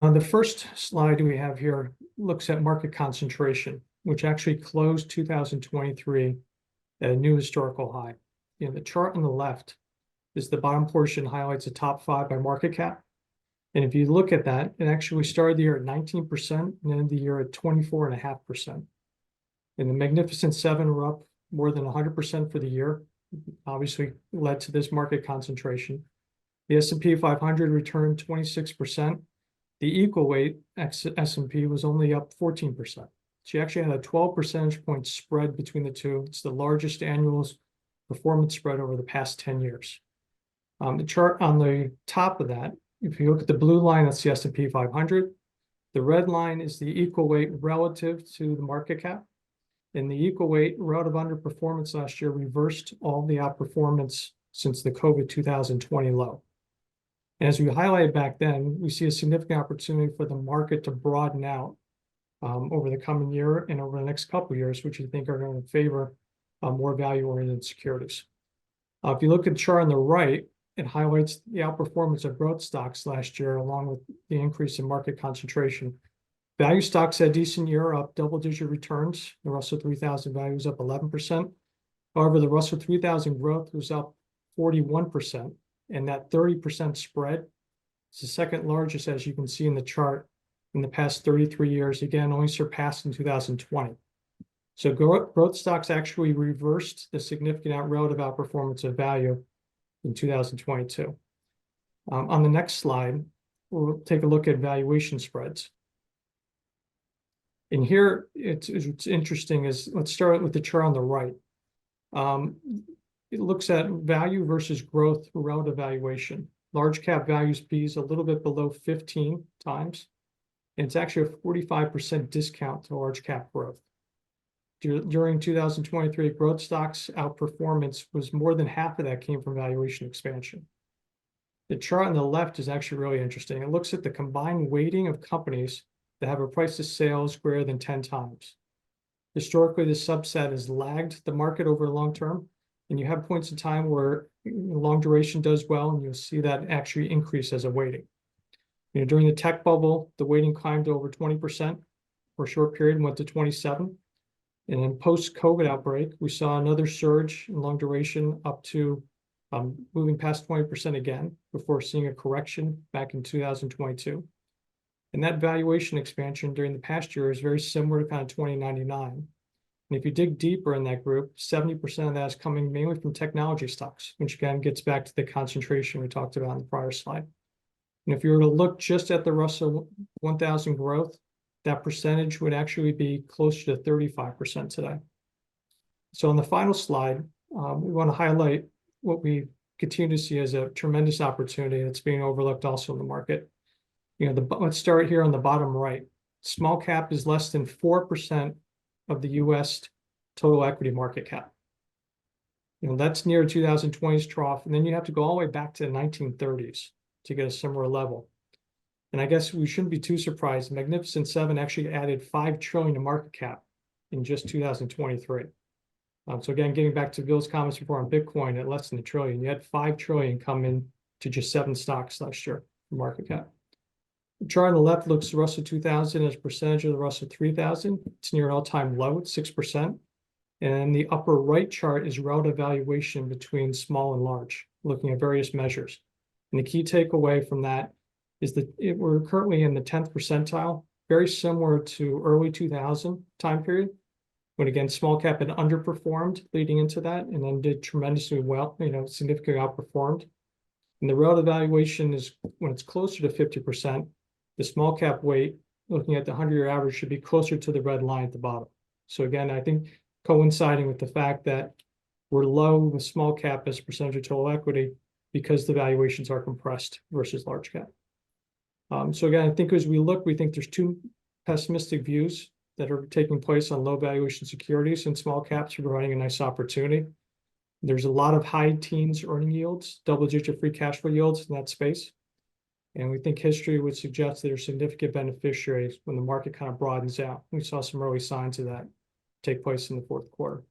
On the first slide we have here looks at market concentration, which actually closed 2023 at a new historical high. The chart on the left is the bottom portion highlights the top 5 by market cap. And if you look at that, it actually started the year at 19% and ended the year at 24.5%. And the Magnificent Seven were up more than 100% for the year, obviously led to this market concentration. The S&P 500 returned 26%. The equal weight S&P was only up 14%. So you actually had a 12 percentage point spread between the two. It's the largest annual performance spread over the past 10 years. The chart on the top of that, if you look at the blue line, that's the S&P 500. The red line is the equal weight relative to the market cap. And the equal weight relative underperformance last year reversed all the outperformance since the COVID 2020 low. And as we highlighted back then, we see a significant opportunity for the market to broaden out over the coming year and over the next couple of years, which we think are going to favor more value-oriented securities. If you look at the chart on the right, it highlights the outperformance of growth stocks last year, along with the increase in market concentration. Value stocks had a decent year, up double-digit returns. The Russell 3000 value was up 11%. However, the Russell 3000 growth was up 41%, and that 30% spread is the second largest, as you can see in the chart, in the past 33 years, again, only surpassed in 2020. So growth stocks actually reversed the significant relative outperformance of value in 2022. On the next slide, we'll take a look at valuation spreads. And here, it's interesting is, let's start with the chart on the right. It looks at value versus growth relative valuation. Large cap values P is a little bit below 15 times, and it's actually a 45% discount to large cap growth. During 2023, growth stocks outperformance was more than half of that came from valuation expansion. The chart on the left is actually really interesting. It looks at the combined weighting of companies that have a price to sales greater than 10 times. Historically, this subset has lagged the market over the long term, and you have points in time where long duration does well, and you'll see that actually increase as a weighting. During the tech bubble, the weighting climbed to over 20% for a short period and went to 27. And then post-COVID outbreak, we saw another surge in long duration up to moving past 20% again before seeing a correction back in 2022. And that valuation expansion during the past year is very similar to kind of 2099. And if you dig deeper in that group, 70% of that is coming mainly from technology stocks, which again gets back to the concentration we talked about on the prior slide. And if you were to look just at the Russell 1000 growth, that percentage would actually be closer to 35% today. So on the final slide, we want to highlight what we continue to see as a tremendous opportunity that's being overlooked also in the market. Let's start here on the bottom right. Small cap is less than 4% of the US total equity market cap. That's near 2020's trough, and then you have to go all the way back to the 1930s to get a similar level. And I guess we shouldn't be too surprised. Magnificent Seven actually added $5 trillion to market cap in just 2023. So again, getting back to Bill's comments before on Bitcoin at less than $1 trillion, you had $5 trillion come in to just 7 stocks last year for market cap. The chart on the left looks at the Russell 2000 as a percentage of the Russell 3000. It's near an all-time low at 6%. And the upper right chart is relative valuation between small and large, looking at various measures. And the key takeaway from that is that we're currently in the 10th percentile, very similar to early 2000 time period, when again, small cap had underperformed leading into that and then did tremendously well, significantly outperformed. And the relative valuation is when it's closer to 50%, the small cap weight, looking at the 100-year average, should be closer to the red line at the bottom. So again, I think coinciding with the fact that we're low with small cap as a percentage of total equity because the valuations are compressed versus large cap. So again, I think as we look, we think there's 2 pessimistic views that are taking place on low valuation securities, and small caps are providing a nice opportunity. There's a lot of high teens earning yields, double-digit free cash flow yields in that space. And we think history would suggest that there's significant beneficiaries when the market kind of broadens out. We saw some early signs of that take place in the fourth quarter.